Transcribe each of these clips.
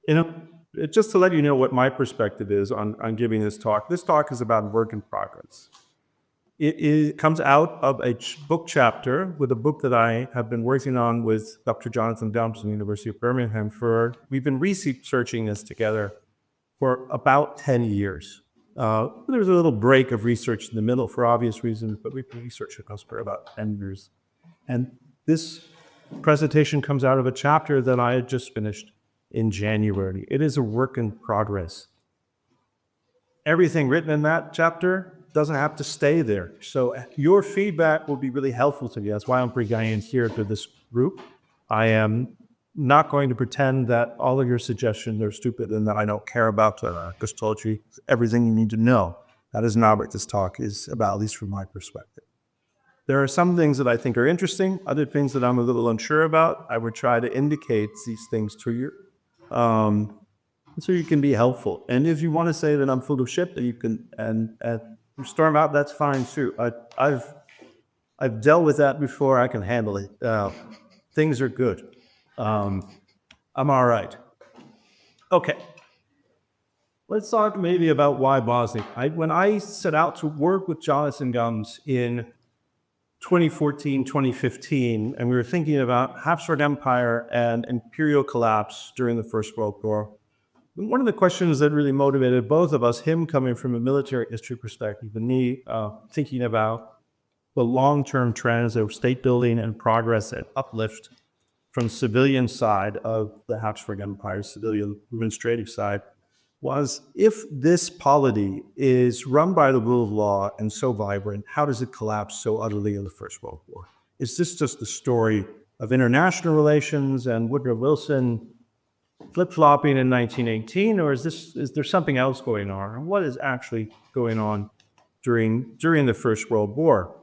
You know, just to let you know what my perspective is on giving this talk is about work in progress. It comes out of a book chapter with a book that I have been working on with Dr. Jonathan Downs from the University of Birmingham we've been researching this together for about 10 years. There was a little break of research in the middle for obvious reasons, but we've been researching this for about 10 years. And this presentation comes out of a chapter that I had just finished in January. It is a work in progress. Everything written in that chapter doesn't have to stay there. So your feedback will be really helpful to me. That's why I'm bringing here to this group. I am not going to pretend that all of your suggestions are stupid and that I don't care about just told you everything you need to know. That is not what this talk is about, at least from my perspective. There are some things that I think are interesting, other things that I'm a little unsure about. I would try to indicate these things to you. So you can be helpful. And if you want to say that I'm full of shit, that you can and storm out, that's fine too. I've dealt with that before. I can handle it. Things are good. I'm all right. Okay. Let's talk maybe about why Bosnia. When I set out to work with Jonathan Gums in 2014, 2015, and we were thinking about Habsburg Empire and imperial collapse during the First World War. One of the questions that really motivated both of us, him coming from a military history perspective, and me thinking about the long-term trends of state building and progress and uplift from the civilian side of the Habsburg Empire, civilian administrative side, was if this polity is run by the rule of law and so vibrant, how does it collapse so utterly in the First World War? Is this just the story of international relations and Woodrow Wilson flip-flopping in 1918, or is there something else going on? And what is actually going on during the First World War?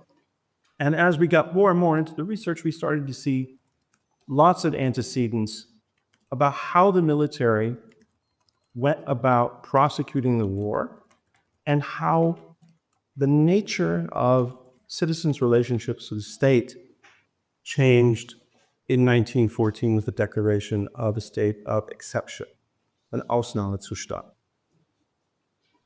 And as we got more and more into the research, we started to see lots of antecedents about how the military went about prosecuting the war and how the nature of citizens' relationships to the state changed in 1914 with the declaration of a state of exception, an Ausnahmezustand.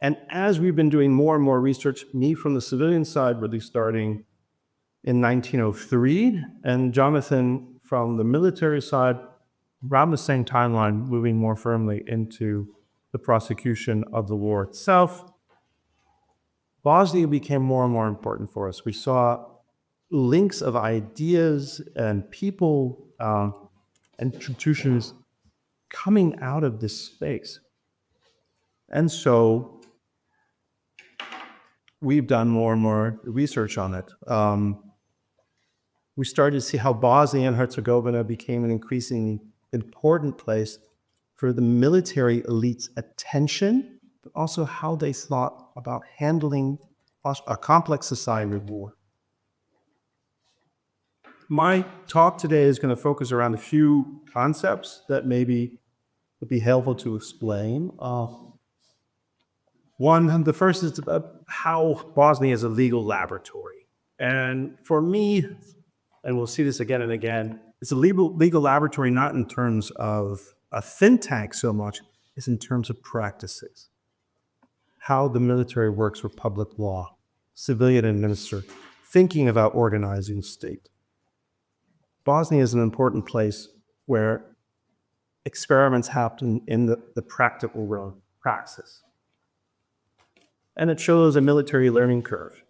And as we've been doing more and more research, me from the civilian side really starting in 1903, and Jonathan from the military side around the same timeline, moving more firmly into the prosecution of the war itself, Bosnia became more and more important for us. We saw links of ideas and people and institutions coming out of this space. And so we've done more and more research on it. We started to see how Bosnia and Herzegovina became an increasingly important place for the military elite's attention, but also how they thought about handling a complex society of war. My talk today is going to focus around a few concepts that maybe would be helpful to explain. The first is about how Bosnia is a legal laboratory. And for me, and we'll see this again and again, it's a legal laboratory not in terms of a think tank so much, as in terms of practices. How the military works with public law, civilian administered, thinking about organizing the state. Bosnia is an important place where experiments happen in the practical realm, praxis. And it shows a military learning curve.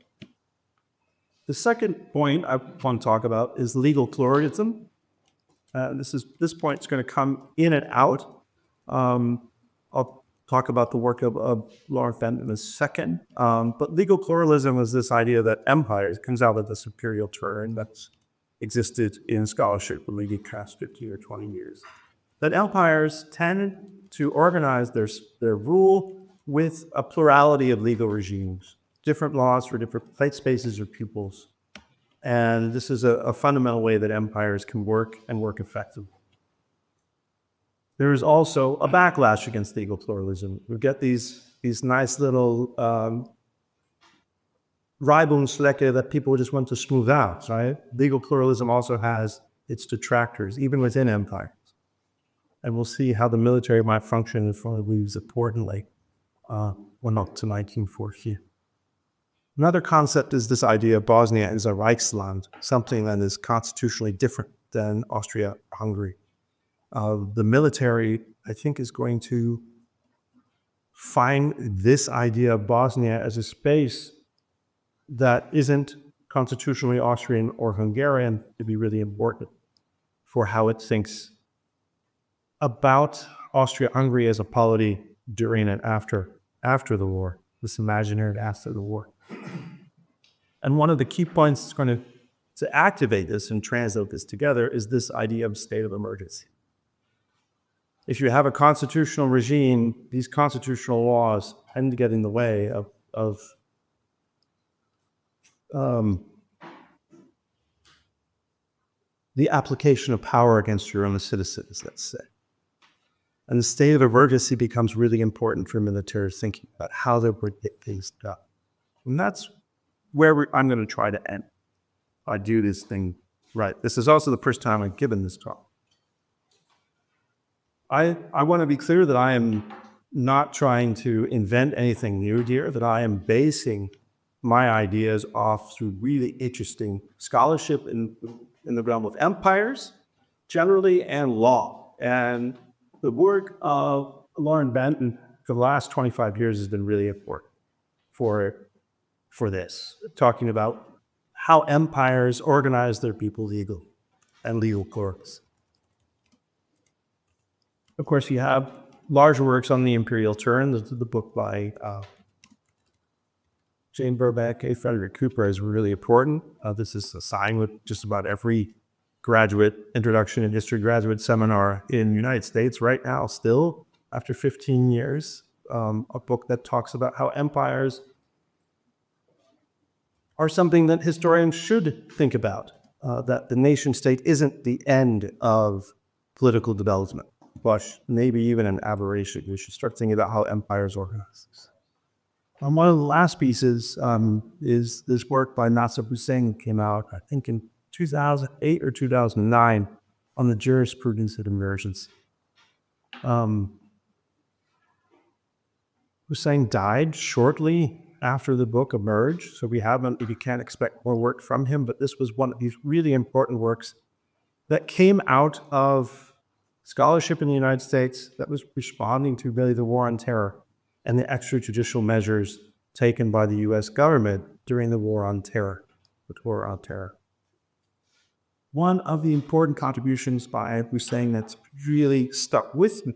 The second point I want to talk about is legal pluralism. This point is going to come in and out. I'll talk about the work of Laura Fenton in a second. But legal pluralism is this idea that empires, comes out of this imperial term that's existed in scholarship for maybe past 15 or 20 years. That empires tend to organize their rule with a plurality of legal regimes, different laws for different place spaces or peoples. And this is a fundamental way that empires can work and work effectively. There is also a backlash against legal pluralism. We get these nice little Reibungsflecke that people just want to smooth out, right? Legal pluralism also has its detractors, even within empires. And we'll see how the military might function if it leaves importantly, well, not to 1940. Another concept is this idea of Bosnia as a Reichsland, something that is constitutionally different than Austria-Hungary. The military, I think, is going to find this idea of Bosnia as a space that isn't constitutionally Austrian or Hungarian to be really important for how it thinks about Austria-Hungary as a polity during and after the war, this imaginary after the war. And one of the key points that's going to activate this and translate this together is this idea of state of emergency. If you have a constitutional regime, these constitutional laws tend to get in the way of the application of power against your own citizens, let's say. And the state of emergency becomes really important for military thinking about how they would get things done. And that's where I'm going to try to end. I do this thing right. This is also the first time I've given this talk. I want to be clear that I am not trying to invent anything new here, that I am basing my ideas off through really interesting scholarship in the realm of empires, generally, and law. And the work of Lauren Benton for the last 25 years has been really important for this, talking about how empires organize their people legal and legal courts. Of course, you have larger works on the imperial turn. The book by Jane Burbank, Frederick Cooper is really important. This is assigned with just about every graduate introduction in history graduate seminar in the United States right now, still after 15 years. A book that talks about how empires are something that historians should think about, that the nation state isn't the end of political development, but maybe even an aberration. We should start thinking about how empires organize. One of the last pieces is this work by Nasser Hussain, came out, I think, in 2008 or 2009 on the jurisprudence of emergency. Hussain died shortly after the book emerged, so you can't expect more work from him, but this was one of these really important works that came out of scholarship in the United States that was responding to really the war on terror and the extrajudicial measures taken by the US government during the war on terror, One of the important contributions by Hussain that's really stuck with me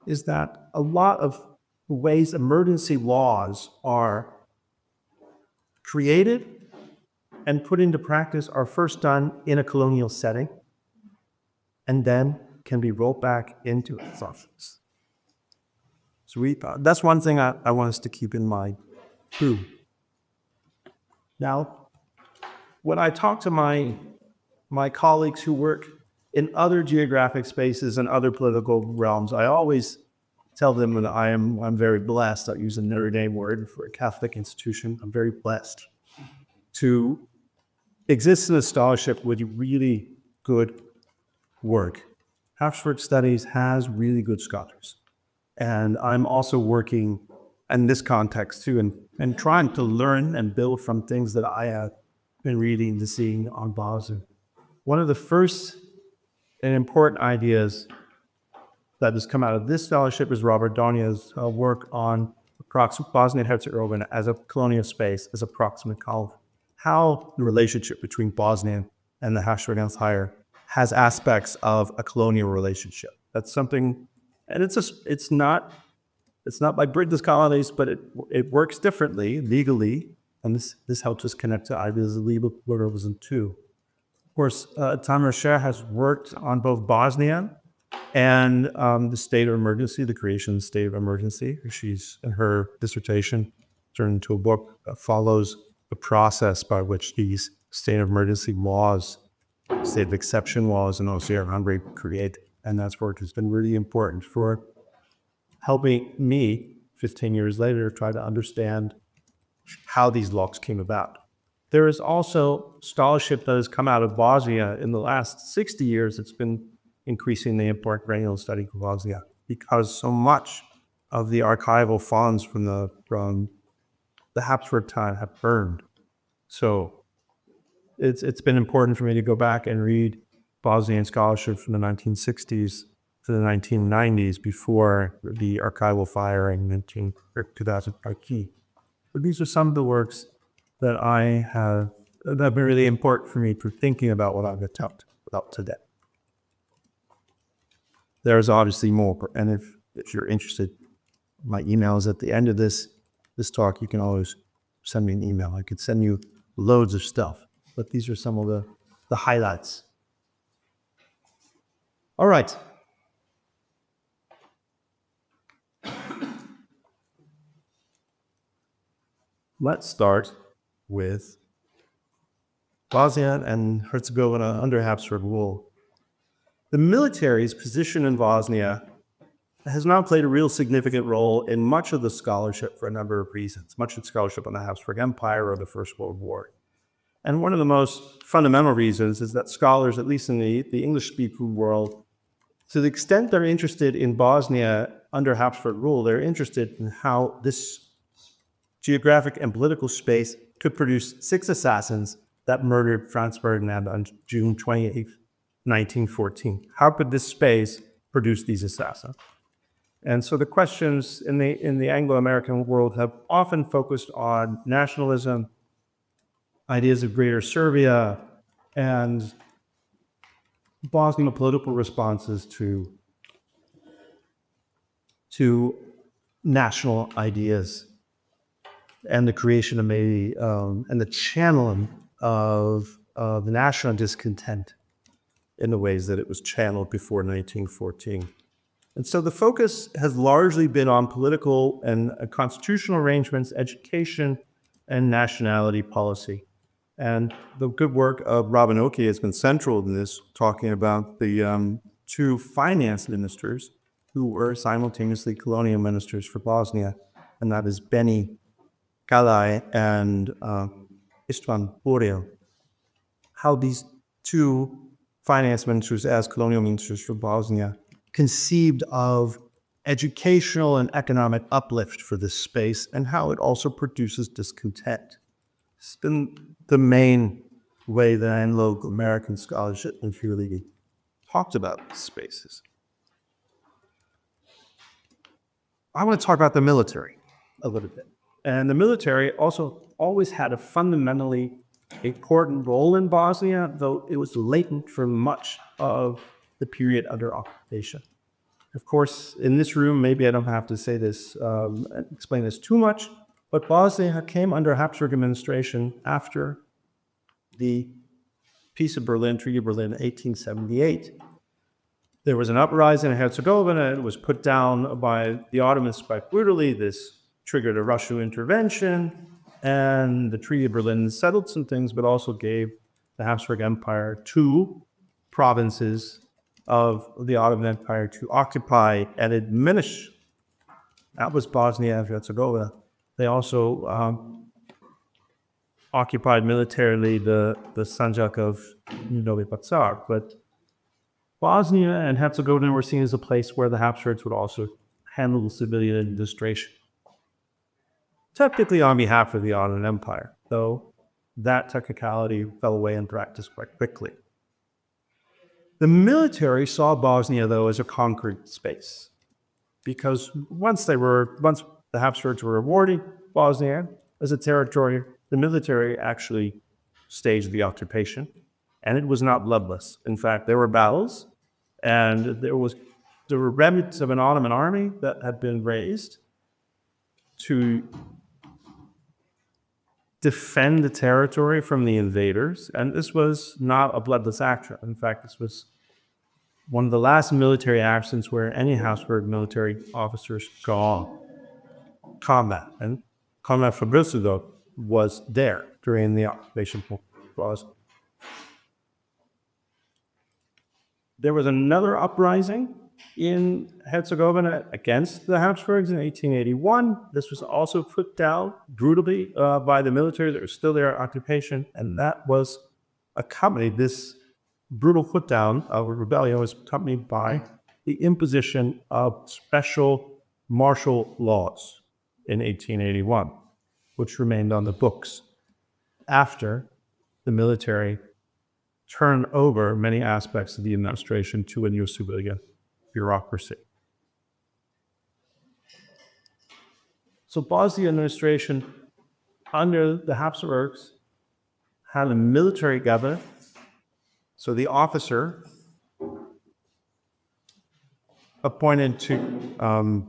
is that a lot of the ways emergency laws are created and put into practice are first done in a colonial setting and then can be rolled back into its office. So that's one thing I want us to keep in mind too. Now, when I talk to my colleagues who work in other geographic spaces and other political realms, I always tell them that I'm very blessed. I'll use a Notre Dame word for a Catholic institution. I'm very blessed to exist in a scholarship with really good work. Habsburg Studies has really good scholars. And I'm also working in this context too, and trying to learn and build from things that I have been reading and seeing on Bosnia. One of the first and important ideas that has come out of this fellowship is Robert Donya's work on Bosnia and Herzegovina as a colonial space, as a proximate colony. How the relationship between Bosnia and the Habsburg Empire has aspects of a colonial relationship. That's something, and it's not like Britain's colonies, but it works differently legally, and this helps us connect to ideas of legal pluralism too. Of course, Tamara Scher has worked on both Bosnia and the state of emergency, the creation of the state of emergency. She's, in her dissertation, turned into a book that follows the process by which these state of emergency laws, state of exception laws in Austria-Hungary create. And that's work has been really important for helping me, 15 years later, try to understand how these laws came about. There is also scholarship that has come out of Bosnia in the last 60 years. It's been increasing the import granular study of Bosnia, because so much of the archival funds from the Habsburg time have burned. So it's been important for me to go back and read Bosnian scholarship from the 1960s to the 1990s before the archival fire in 2000 are key. But these are some of the works that that have been really important for me for thinking about what I've talked about today. There's obviously more, and if you're interested, my email is at the end of this talk. You can always send me an email. I could send you loads of stuff, but these are some of the highlights. All right. Let's start with Bosnia and Herzegovina under Habsburg rule. The military's position in Bosnia has now played a real significant role in much of the scholarship for a number of reasons, much of the scholarship on the Habsburg Empire or the First World War. And one of the most fundamental reasons is that scholars, at least in the English-speaking world, to the extent they're interested in Bosnia under Habsburg rule, they're interested in how this geographic and political space could produce 6 assassins that murdered Franz Ferdinand on June 28, 1914. How could this space produce these assassins? And so the questions in the Anglo-American world have often focused on nationalism, ideas of Greater Serbia, and Bosnian political responses to national ideas, and the creation of maybe and the channeling of the national discontent in the ways that it was channeled before 1914. And so the focus has largely been on political and constitutional arrangements, education, and nationality policy. And the good work of Robin Oakey has been central in this, talking about the 2 finance ministers who were simultaneously colonial ministers for Bosnia, and that is Benny Kalaj and Istvan Purel. How these 2 finance ministers as colonial ministers for Bosnia conceived of educational and economic uplift for this space, and how it also produces discontent. It's been the main way that Anglo-American scholarship has really talked about these spaces. I want to talk about the military a little bit. And the military also always had a fundamentally important role in Bosnia, though it was latent for much of the period under occupation. Of course, in this room, maybe I don't have to say this, explain this too much, but Bosnia came under Habsburg administration after the Peace of Berlin, Treaty of Berlin, 1878. There was an uprising in Herzegovina. It was put down by the Ottomans quite brutally. This triggered a Russian intervention, and the Treaty of Berlin settled some things, but also gave the Habsburg Empire 2 provinces of the Ottoman Empire to occupy and administer. That was Bosnia and Herzegovina. They also occupied militarily the Sanjak of Novi Pazar, but Bosnia and Herzegovina were seen as a place where the Habsburgs would also handle the civilian administration, technically on behalf of the Ottoman Empire, though that technicality fell away in practice quite quickly. The military saw Bosnia, though, as a conquered space, because once the Habsburgs were awarding Bosnia as a territory, the military actually staged the occupation, and it was not bloodless. In fact, there were battles, and there were remnants of an Ottoman army that had been raised to defend the territory from the invaders, and this was not a bloodless action. In fact, this was one of the last military actions where any Habsburg military officers go on combat, and Combat Fabricio was there during the occupation clause. There was another uprising in Herzegovina against the Habsburgs in 1881. This was also put down brutally by the military that was still there at occupation, and that was accompanied, this brutal put-down of a rebellion was accompanied by the imposition of special martial laws in 1881, which remained on the books after the military turned over many aspects of the administration to a new civilian bureaucracy. So Bosnia administration under the Habsburgs had a military governor. So the officer appointed to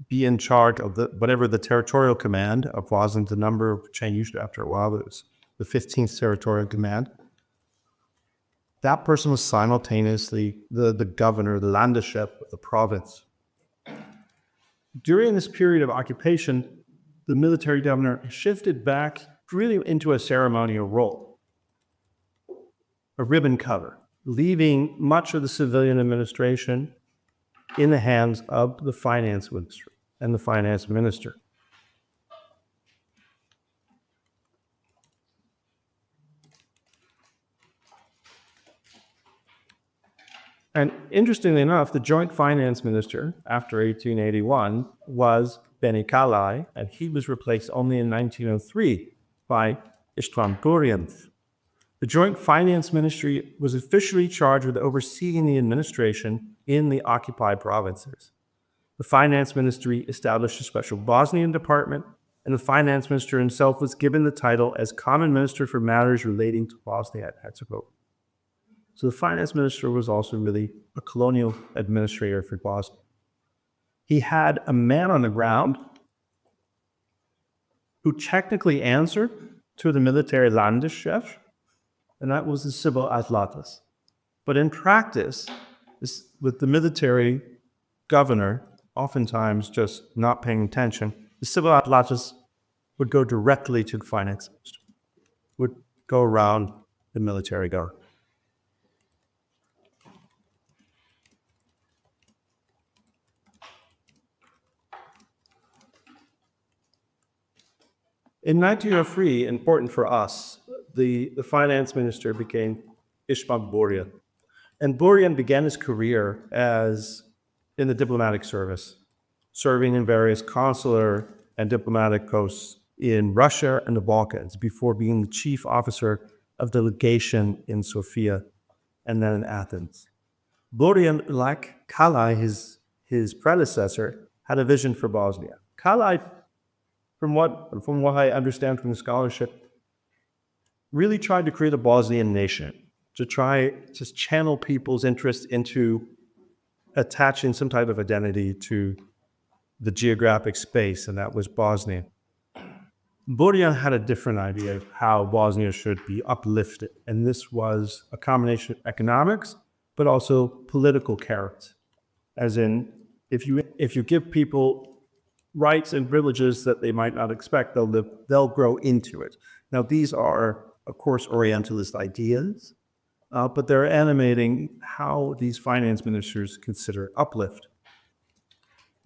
be in charge of whatever the territorial command of Bosnia, the number changed after a while, but it was the 15th territorial command. That person was simultaneously the governor, the Landeschef of the province. During this period of occupation, the military governor shifted back really into a ceremonial role, a ribbon cutter, leaving much of the civilian administration in the hands of the finance ministry and the finance minister. And interestingly enough, the joint finance minister after 1881 was Beni Kalai, and he was replaced only in 1903 by István Burian. The joint finance ministry was officially charged with overseeing the administration in the occupied provinces. The finance ministry established a special Bosnian department, and the finance minister himself was given the title as common minister for matters relating to Bosnia and Herzegovina. So the finance minister was also really a colonial administrator for Bosnia. He had a man on the ground who technically answered to the military Landeschef, and that was the civil atlatas. But in practice, with the military governor oftentimes just not paying attention, the civil atlatas would go directly to the finance minister, would go around the military governor. In 1903, important for us, the finance minister became István Burian. And Burian began his career in the diplomatic service, serving in various consular and diplomatic posts in Russia and the Balkans before being the chief officer of the legation in Sofia and then in Athens. Burian, like Kalai, his predecessor, had a vision for Bosnia. Kalai, from what I understand from the scholarship, really tried to create a Bosnian nation, to try to channel people's interest into attaching some type of identity to the geographic space, and that was Bosnia. Burian had a different idea of how Bosnia should be uplifted, and this was a combination of economics, but also political character. As in, if you give people rights and privileges that they might not expect, they'll grow into it. Now, these are, of course, Orientalist ideas, but they're animating how these finance ministers consider uplift.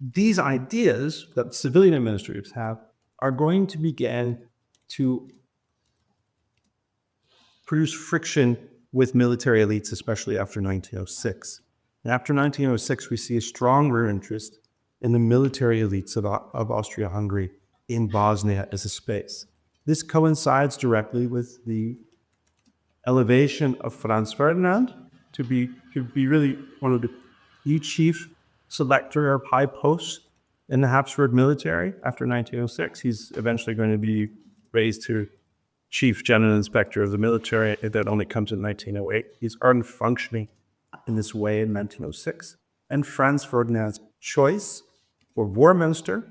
These ideas that civilian administrators have are going to begin to produce friction with military elites, especially after 1906. And after 1906, we see a stronger interest in the military elites of Austria-Hungary in Bosnia as a space. This coincides directly with the elevation of Franz Ferdinand to be really one of the chief selector of high posts in the Habsburg military after 1906. He's eventually going to be raised to chief general inspector of the military. That only comes in 1908. He's already functioning in this way in 1906. And Franz Ferdinand's choice for war minister,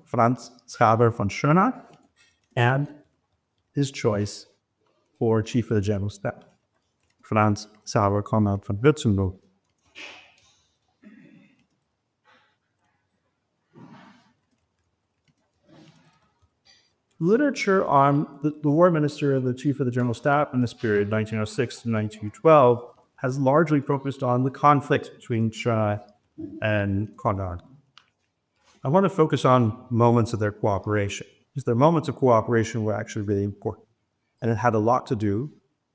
Franz Xaver von Schönach, and his choice for chief of the general staff, Franz Xaver Konrad von Württemberg. Literature on the war minister and the chief of the general staff in this period, 1906 to 1912, has largely focused on the conflict between Schönach and Konrad. I want to focus on moments of their cooperation, because their moments of cooperation were actually really important. And it had a lot to do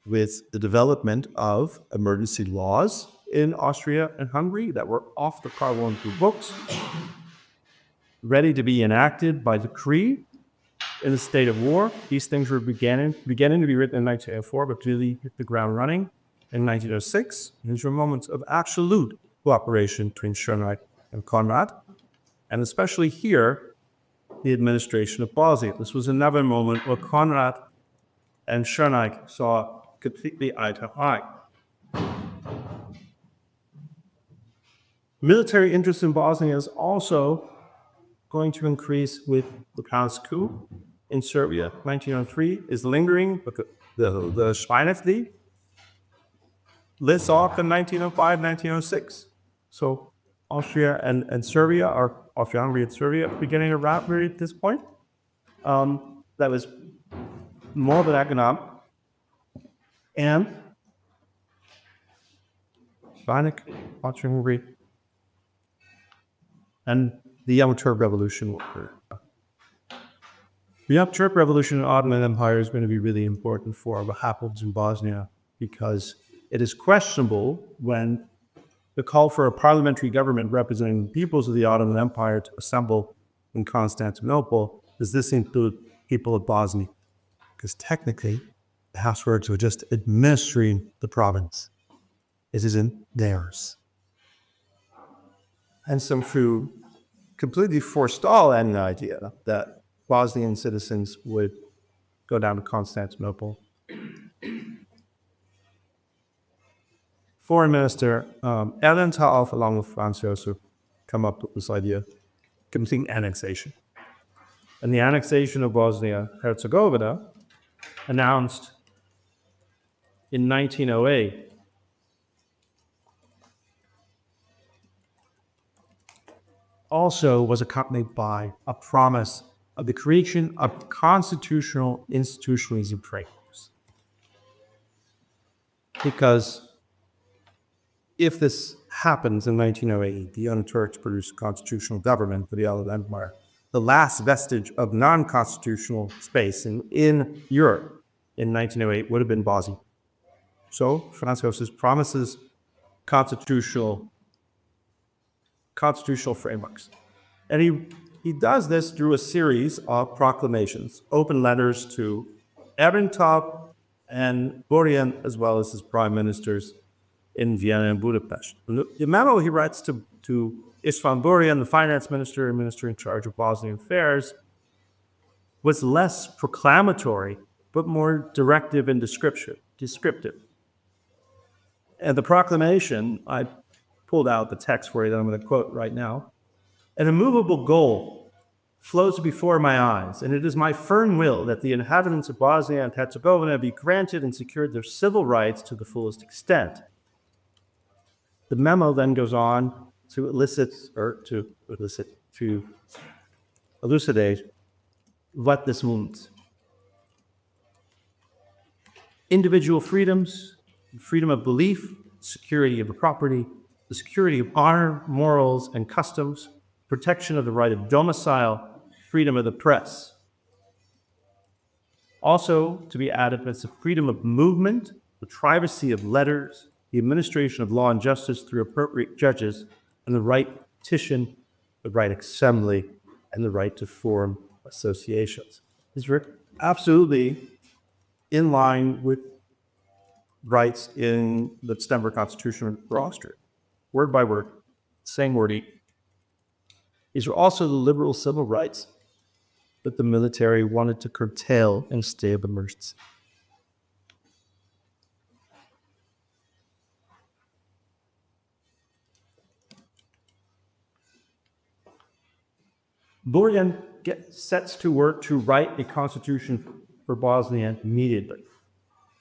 with the development of emergency laws in Austria and Hungary that were off the parliamentary books, ready to be enacted by decree in the state of war. These things were beginning to be written in 1904, but really hit the ground running in 1906. These were moments of absolute cooperation between Schönreich and Konrad, and especially here, the administration of Bosnia. This was another moment where Konrad and Schönreich saw completely eye to eye. Military interest in Bosnia is also going to increase with the Palace coup in Serbia. 1903 is lingering, but the Schweinefleet lists off in 1905, 1906. So Austria and Serbia, or Austria-Hungary and Serbia, beginning a rivalry at this point. That was more of an economic and Schweineck, Austria-Hungary, and the Young Turk Revolution will occur. The Young Turk Revolution in the Ottoman Empire is going to be really important for what happens in Bosnia, because it is questionable when the call for a parliamentary government representing the peoples of the Ottoman Empire to assemble in Constantinople, does this include people of Bosnia? Because technically, the Habsburgs were just administering the province. It isn't theirs. And some who completely forestall any idea that Bosnian citizens would go down to Constantinople. Foreign Minister Erlen Taof, along with Franz Joseph, come up with this idea, complete annexation. And the annexation of Bosnia-Herzegovina, announced in 1908, also was accompanied by a promise of the creation of constitutional institutionalism frameworks. Because if this happens in 1908, the Young Turks produced a constitutional government for the Ottoman Empire, the last vestige of non-constitutional space in Europe in 1908 would have been Bosnia. So Franz Joseph promises constitutional frameworks. And he does this through a series of proclamations, open letters to Ehrentop and Burian, as well as his prime ministers in Vienna and Budapest. The memo he writes to István Burian, the finance minister and minister in charge of Bosnian affairs, was less proclamatory, but more directive and descriptive. And the proclamation, I pulled out the text for you that I'm going to quote right now. An immovable goal flows before my eyes, and it is my firm will that the inhabitants of Bosnia and Herzegovina be granted and secured their civil rights to the fullest extent. The memo then goes on to elucidate what this means. Individual freedoms, freedom of belief, security of property, the security of honor, morals, and customs, protection of the right of domicile, freedom of the press. Also to be added is the freedom of movement, the privacy of letters, the administration of law and justice through appropriate judges, and the right to petition, the right assembly, and the right to form associations. These were absolutely in line with rights in the December Constitution for Austria. Word by word, same wording. These were also the liberal civil rights that the military wanted to curtail in a state of emergency. Burian sets to work to write a constitution for Bosnia immediately.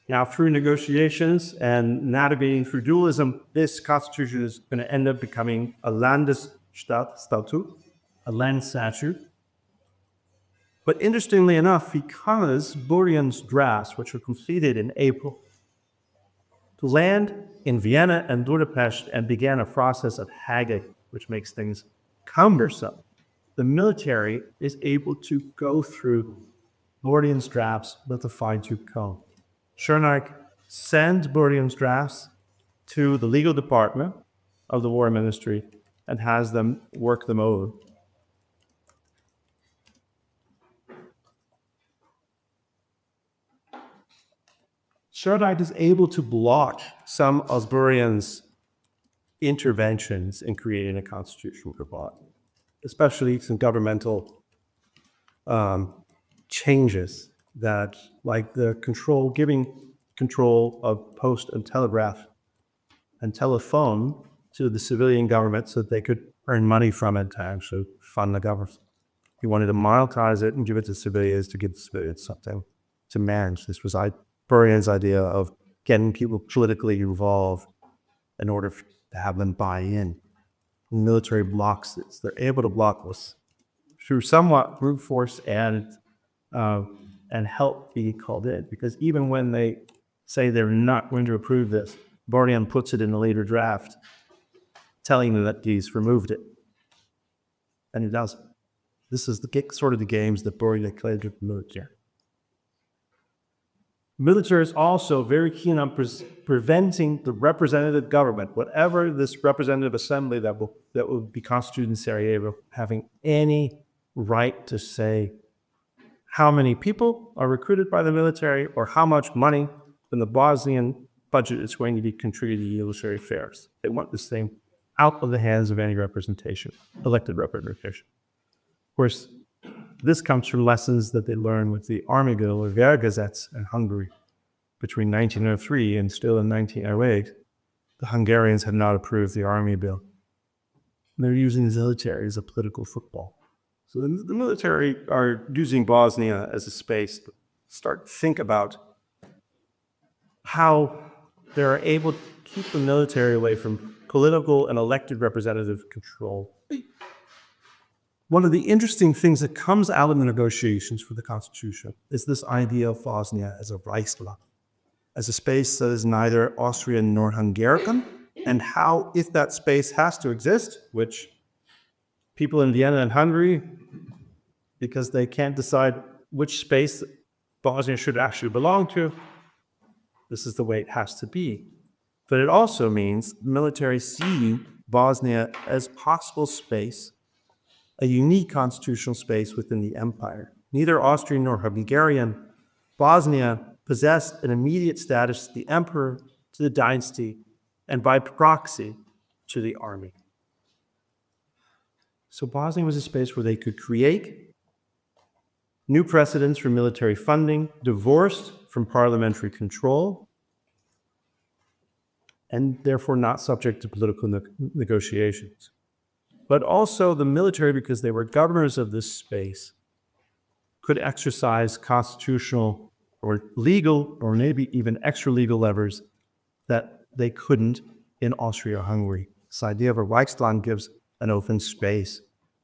Now, through negotiations and navigating through dualism, this constitution is going to end up becoming a Landesstatut, a land statute. But interestingly enough, because Burian's drafts, which were completed in April, to land in Vienna and Budapest and began a process of haggling, which makes things cumbersome, the military is able to go through Burian's drafts with a fine-tooth comb. Schönreich send Burian's drafts to the legal department of the War Ministry and has them work them over. Serdite is able to block some of Burian's interventions in creating a constitutional republic, especially some governmental changes that, like the giving control of post and telegraph and telephone to the civilian government so that they could earn money from it to actually fund the government. He wanted to monetize it and give it to civilians to give the civilians something to manage. This was Burian's idea of getting people politically involved in order to have them buy in. The military blocks this. They're able to block this through somewhat brute force and help be called in. Because even when they say they're not going to approve this, Burian puts it in a later draft, telling them that he's removed it. And he doesn't. This is sort of the games that Burian played with the military. The military is also very keen on preventing the representative government, whatever this representative assembly that will be constituted in Sarajevo, having any right to say how many people are recruited by the military or how much money from the Bosnian budget is going to be contributed to military affairs. They want this thing out of the hands of any representation, elected representation. Of course, this comes from lessons that they learned with the army bill or Vergazettes in Hungary between 1903 and still in 1908. The Hungarians had not approved the army bill. They're using the military as a political football. So the military are using Bosnia as a space to start to think about how they're able to keep the military away from political and elected representative control. One of the interesting things that comes out of the negotiations for the Constitution is this idea of Bosnia as a Reichsland, as a space that is neither Austrian nor Hungarian, and how, if that space has to exist, which people in Vienna and Hungary, because they can't decide which space Bosnia should actually belong to, this is the way it has to be. But it also means the military seeing Bosnia as possible space, a unique constitutional space within the empire. Neither Austrian nor Hungarian, Bosnia possessed an immediate status to the emperor, to the dynasty, and by proxy, to the army. So Bosnia was a space where they could create new precedents for military funding, divorced from parliamentary control, and therefore not subject to political negotiations. But also the military, because they were governors of this space, could exercise constitutional or legal or maybe even extra-legal levers that they couldn't in Austria-Hungary. This idea of a Reichsland gives an open space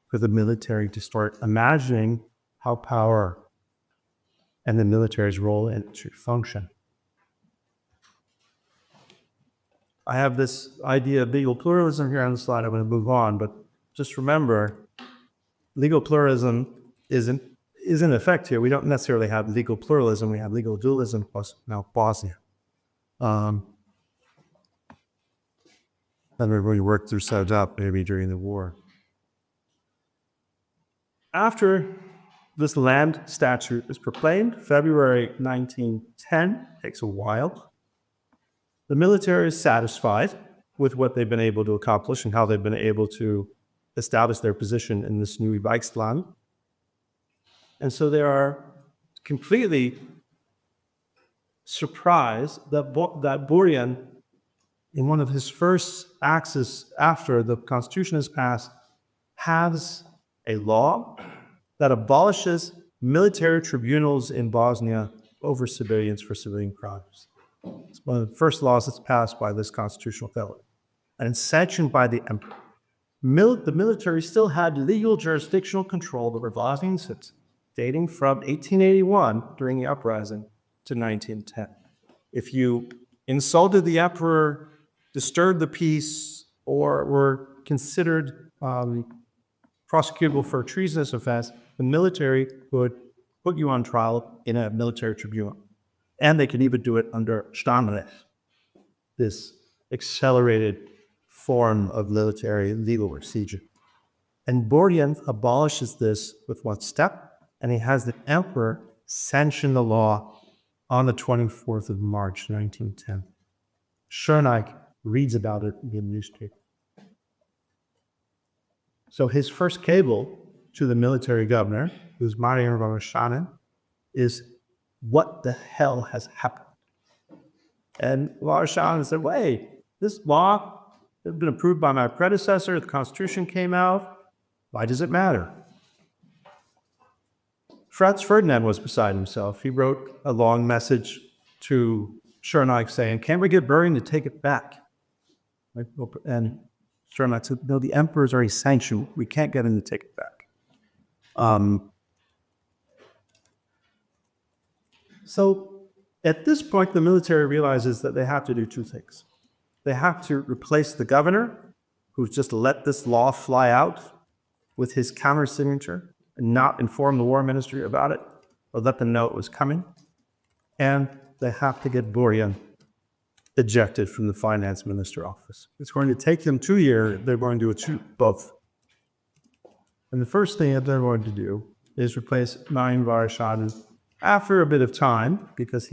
for the military to start imagining how power and the military's role in it should function. I have this idea of legal pluralism here on the slide. I'm going to move on, but just remember, legal pluralism is in effect here. We don't necessarily have legal pluralism. We have legal dualism plus now Bosnia. And everybody worked themselves up maybe during the war. After this land statute is proclaimed, February 1910, takes a while, the military is satisfied with what they've been able to accomplish and how they've been able to establish their position in this new Reichsland. And so they are completely surprised that Burian, in one of his first acts after the Constitution is passed, has a law that abolishes military tribunals in Bosnia over civilians for civilian crimes. It's one of the first laws that's passed by this constitutional fellow, and it's sanctioned by the emperor. The military still had legal jurisdictional control over Bosnian citizens, dating from 1881 during the uprising to 1910. If you insulted the emperor, disturbed the peace, or were considered prosecutable for a treasonous offense, the military would put you on trial in a military tribunal. And they could even do it under Stammrecht, this accelerated form of military legal procedure. And Borian abolishes this with one step, and he has the emperor sanction the law on the 24th of March, 1910. Schoeneich reads about it in the newspaper. So his first cable to the military governor, who's Mario Varashanin, is, what the hell has happened? And Varashanin said, wait, this law has been approved by my predecessor, the Constitution came out, why does it matter? Franz Ferdinand was beside himself. He wrote a long message to Schoeneich saying, can we get Burian to take it back? And Schoeneich said, no, the emperor's already sanctioned. We can't get him to take it back. So at this point, the military realizes that they have to do two things. They have to replace the governor, who's just let this law fly out with his counter-signature and not inform the war ministry about it, or let them know it was coming. And they have to get Burian ejected from the finance minister office. It's going to take them 2 years. They're going to achieve both. And the first thing that they're going to do is replace Marin Varashanin after a bit of time, because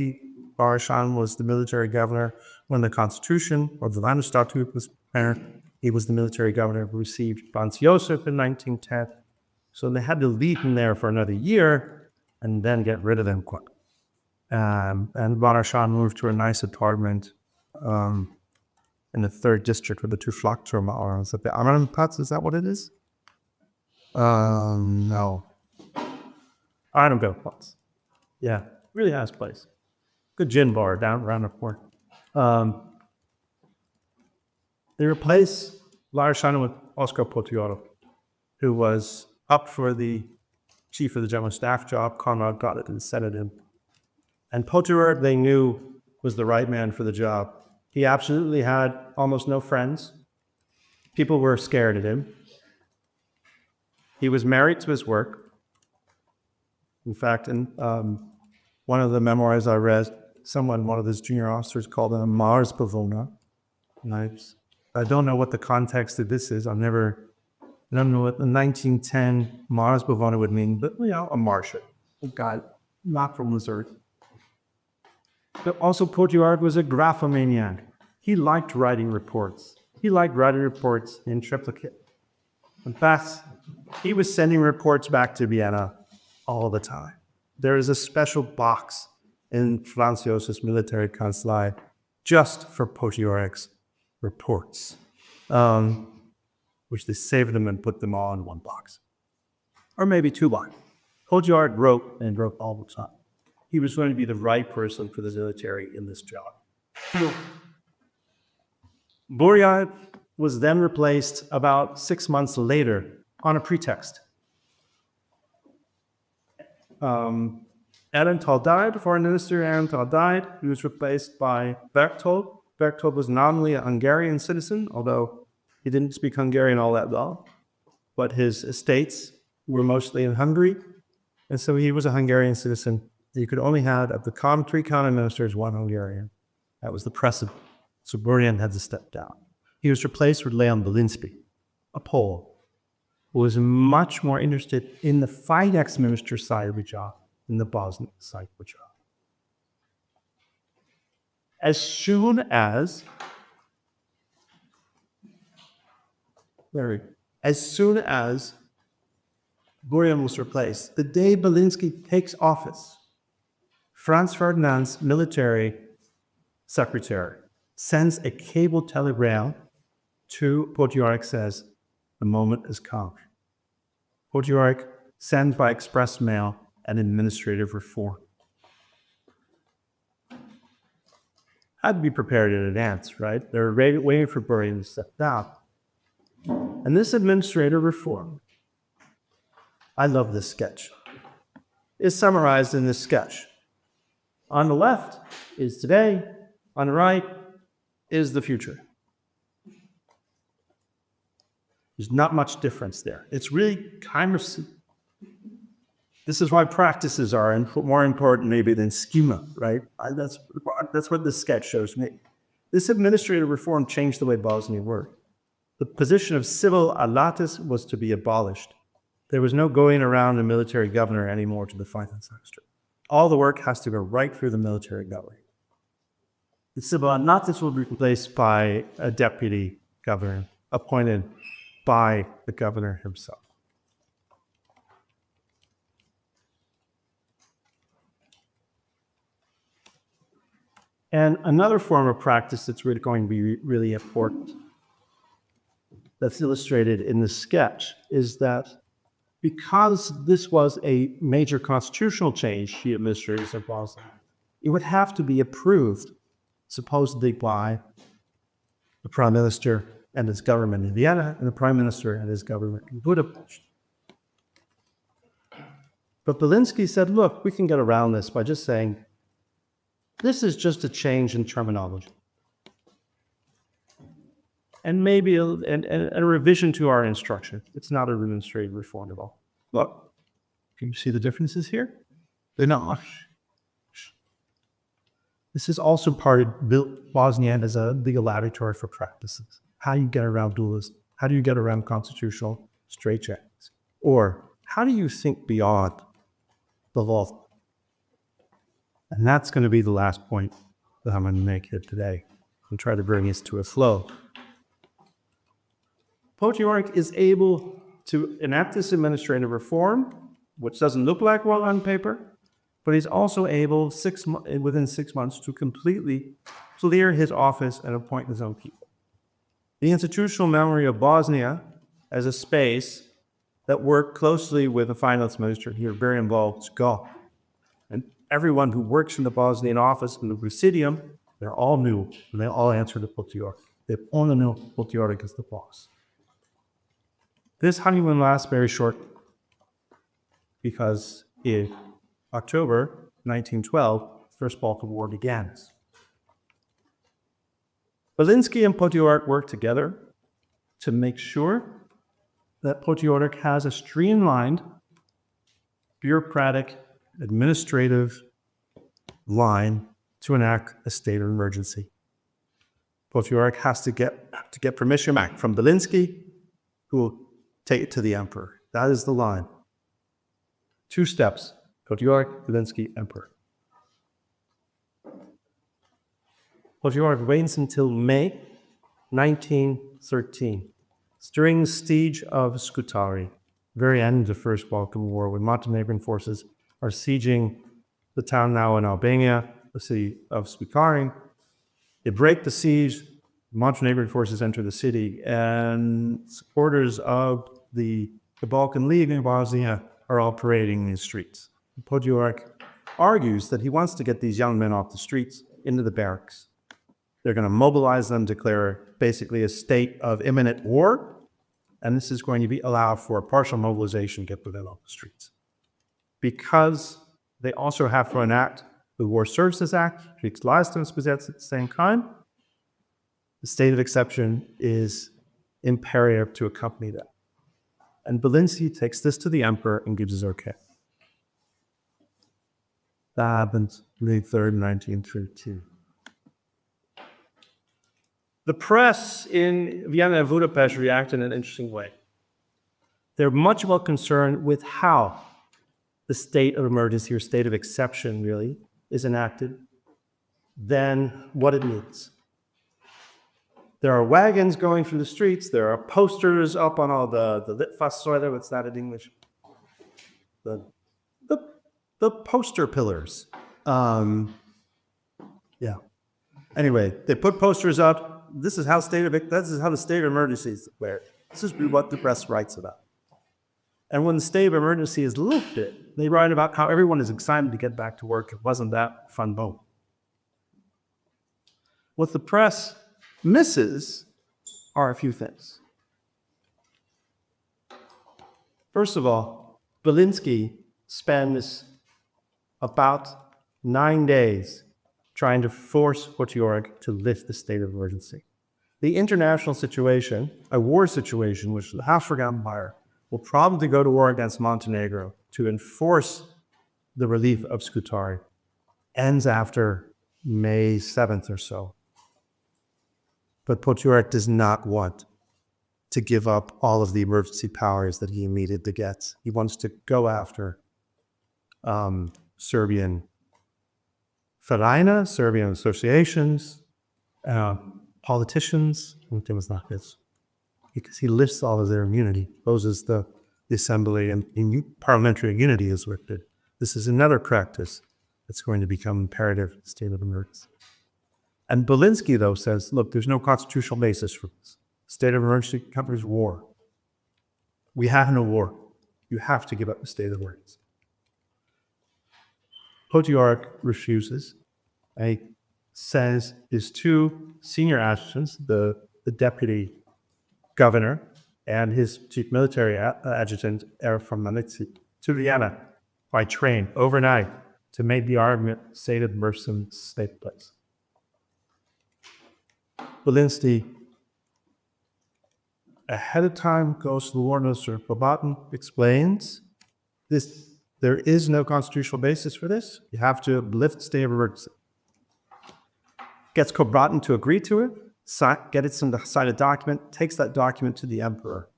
Varashanin was the military governor when the Constitution, or the Landesstatut, was prepared. He was the military governor who received Franz Joseph in 1910. So they had to leave him there for another year and then get rid of him quick. And Varashanin moved to a nice apartment in the 3rd district with the two Flakturm. Is that the Amranplatz? Is that what it is? No. Arnhem-Platz. Yeah, really nice place. Good gin bar down around the corner. They replace Varashanin with Oskar Potiorek, who was up for the chief of the general staff job. Conrad got it and sent him. And Potiorek, they knew, was the right man for the job. He absolutely had almost no friends. People were scared of him. He was married to his work. In fact, in one of the memoirs I read, one of his junior officers called him a Marsbewohner. I don't know what the context of this is. I don't know what the 1910 Marsbewohner would mean, but a Martian. A guy not from this earth. But also Potiorek was a graphomaniac. He liked writing reports. He liked writing reports in triplicate. In fact, he was sending reports back to Vienna all the time. There is a special box in Franz Joseph's military kanzlei just for Potiorek's reports, which they saved them and put them all in one box. Or maybe 2 boxes. Potiorek wrote all the time. He was going to be the right person for the military in this job. Burian was then replaced about 6 months later on a pretext. Aehrenthal died, foreign minister Aehrenthal died. He was replaced by Berchtold. Berchtold was nominally a Hungarian citizen, although he didn't speak Hungarian all that well. But his estates were mostly in Hungary, and so he was a Hungarian citizen. You could only have, of the 3 county ministers, 1 Hungarian. That was the precedent. So Burian had to step down. He was replaced with Leon Belinsky, a Pole, who was much more interested in the finance minister side of the job than the Bosnian side of the job. As soon as Burian was replaced, the day Belinsky takes office, Franz Ferdinand's military secretary sends a cable telegram to Potiorek, says, the moment has come. Potiorek sends by express mail an administrative reform. Had to be prepared in advance, right? They're waiting for Burian to step down. And this administrative reform, I love this sketch, is summarized in this sketch. On the left is today, on the right is the future. There's not much difference there. It's really kind of This is why practices are more important maybe than schema, right? That's what this sketch shows me. This administrative reform changed the way Bosnia worked. The position of civil alatis was to be abolished. There was no going around a military governor anymore to the finance minister. All the work has to go right through the military governor. The civil alatis will be replaced by a deputy governor appointed by the governor himself. And another form of practice that's really going to be really important, that's illustrated in the sketch, is that because this was a major constitutional change, the administration of Bosnia, it would have to be approved, supposedly by the prime minister and his government in Vienna and the prime minister and his government in Budapest. But Belinsky said, look, we can get around this by just saying, this is just a change in terminology. And maybe a revision to our instruction. It's not an administrative reform at all. Look, can you see the differences here? They're not. This is also part of Bosnia as a legal laboratory for practices. How do you get around dualism? How do you get around constitutional straitjackets? Or how do you think beyond the law? And that's going to be the last point that I'm going to make here today and try to bring this to a flow. Potiorek is able to enact this administrative reform, which doesn't look like well on paper, but he's also able within 6 months to completely clear his office and appoint his own people. The institutional memory of Bosnia as a space that worked closely with the finance minister here, very involved, is gone. And everyone who works in the Bosnian office in the Presidium, they're all new, and they all answer to Potiorek. They only know Potiorek as the boss. This honeymoon lasts very short because in October 1912, the First Balkan War begins. Belinsky and Potiorek work together to make sure that Potiorek has a streamlined, bureaucratic, administrative line to enact a state of emergency. Potiorek has to get permission back from Belinsky, who will take it to the emperor. That is the line. 2 steps: Potiorek, Belinsky, emperor. Potiorek waits until May 1913. It's during the siege of Scutari, very end of the First Balkan War, when Montenegrin forces are sieging the town now in Albania, the city of Scutari. They break the siege, Montenegrin forces enter the city, and supporters of the Balkan League in Bosnia are all parading in the streets. Potiorek argues that he wants to get these young men off the streets into the barracks. They're going to mobilize them, declare basically a state of imminent war, and this is going to be allowed for a partial mobilization to get them off the streets. Because they also have to enact the War Services Act, Kriegsleistungsgesetz at the same time, the state of exception is imperative to accompany that. And Belinsky takes this to the emperor and gives his okay. That happens May 3rd, 1932. The press in Vienna and Budapest react in an interesting way. They're much more concerned with how the state of emergency or state of exception really is enacted than what it means. There are wagons going through the streets. There are posters up on all the Litfaßsäule, what's that in English? The poster pillars. Yeah. Anyway, they put posters up. This is how the state of emergency is declared. This is what the press writes about. And when the state of emergency is lifted, they write about how everyone is excited to get back to work. It wasn't that fun moment. What the press misses are a few things. First of all, Belinsky spends about 9 days trying to force Potiorek to lift the state of emergency. The international situation, a war situation, which the Habsburg Empire will probably go to war against Montenegro to enforce the relief of Scutari ends after May 7th or so. But Potiorek does not want to give up all of the emergency powers that he immediately gets. He wants to go after Serbian Farina, Serbian associations, politicians, because he lifts all of their immunity, closes the assembly, and parliamentary immunity is lifted. This is another practice that's going to become imperative state of emergency. And Belinsky, though, says, look, there's no constitutional basis for this. State of emergency covers war. We have no war. You have to give up the state of emergency. Potiorek refuses. He says his two senior adjutants, the deputy governor and his chief military adjutant, are from Malici to Vienna by train overnight to make the argument state of emergency take place. Belinsky, ahead of time, goes to the war minister Kobatin, explains this: there is no constitutional basis for this. You have to lift state of emergency. Gets Kobatin to agree to it, gets him to sign a document, takes that document to the emperor,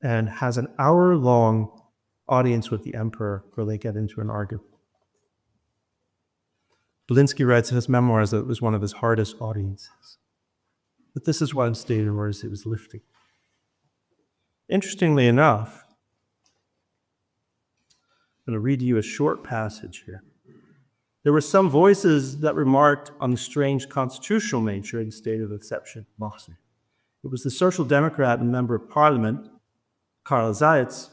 and has an hour-long audience with the emperor where they get into an argument. Belinsky writes in his memoirs that it was one of his hardest audiences. But this is why state of emergency was lifting. Interestingly enough, I'm going to read you a short passage here. There were some voices that remarked on the strange constitutional nature of the state of exception in Bosnia. It was the Social Democrat and Member of Parliament, Karl Zajec,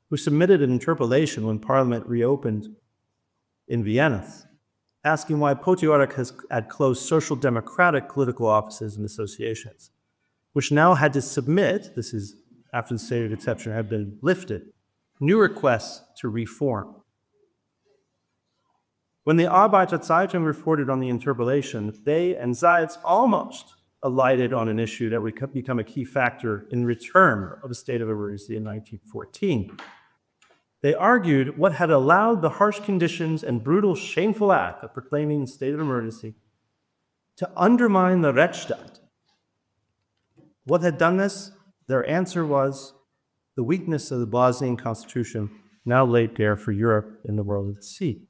who submitted an interpellation when Parliament reopened in Vienna, asking why Potiorek had closed social democratic political offices and associations, which now had to submit, this is after the state of exception had been lifted, new requests to reform. When the Arbeiterzeitung reported on the interpellation, they and Zajec almost alighted on an issue that would become a key factor in return of a state of emergency in 1914. They argued what had allowed the harsh conditions and brutal, shameful act of proclaiming the state of emergency to undermine the Rechtsstaat. What had done this? Their answer was the weakness of the Bosnian constitution, now laid bare for Europe in the world of the sea.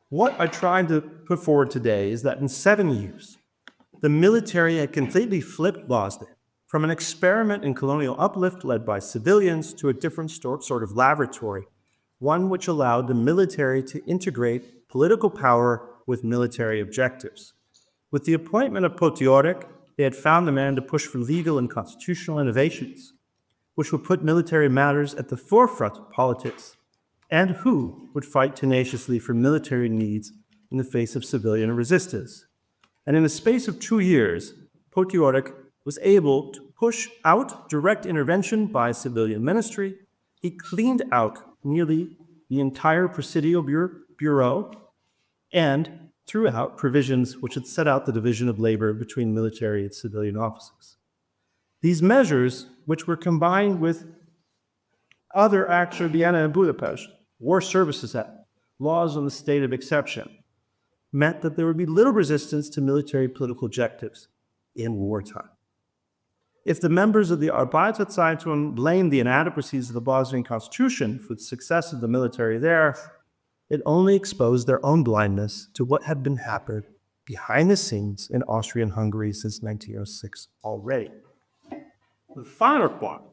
What I tried to put forward today is that in 7 years, the military had completely flipped Bosnia from an experiment in colonial uplift led by civilians to a different sort of laboratory, one which allowed the military to integrate political power with military objectives. With the appointment of Potiorek, they had found the man to push for legal and constitutional innovations, which would put military matters at the forefront of politics, and who would fight tenaciously for military needs in the face of civilian resistance. And in the space of 2 years, Potiorek was able to push out direct intervention by a civilian ministry. He cleaned out nearly the entire Presidial Bureau and threw out provisions which had set out the division of labor between military and civilian officers. These measures, which were combined with other acts of Vienna and Budapest, War Services Act, laws on the state of exception, meant that there would be little resistance to military political objectives in wartime. If the members of the Arbeiterzeitung blamed the inadequacies of the Bosnian constitution for the success of the military there, it only exposed their own blindness to what had been happening behind the scenes in Austria and Hungary since 1906 already. The final point,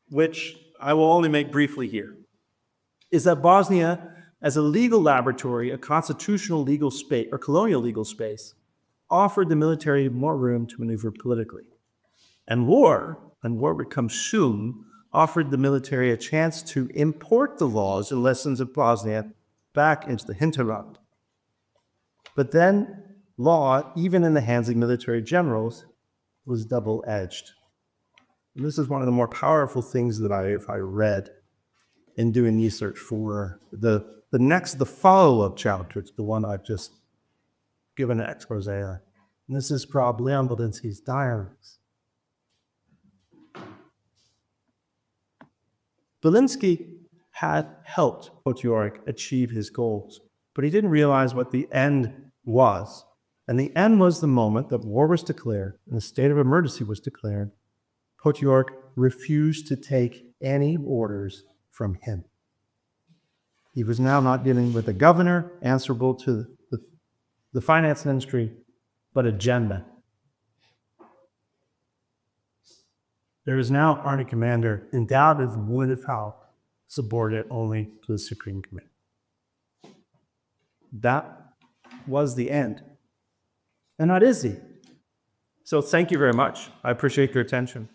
which I will only make briefly here, is that Bosnia, as a legal laboratory, a constitutional legal space, or colonial legal space, offered the military more room to maneuver politically. And war would come soon, offered the military a chance to import the laws and lessons of Bosnia back into the hinterland. But then law, even in the hands of military generals, was double-edged. And this is one of the more powerful things that I read in doing research for the follow-up chapter to the one I've just given an expose on. And this is probably on Belinsky's diaries. Belinsky had helped Potiorek achieve his goals, but he didn't realize what the end was. And the end was the moment that war was declared and the state of emergency was declared. Potiorek refused to take any orders from him. He was now not dealing with a governor answerable to the finance ministry, but a general. There is now army commander endowed with military power, subordinate only to the supreme commander. That was the end. And not easy. So thank you very much. I appreciate your attention.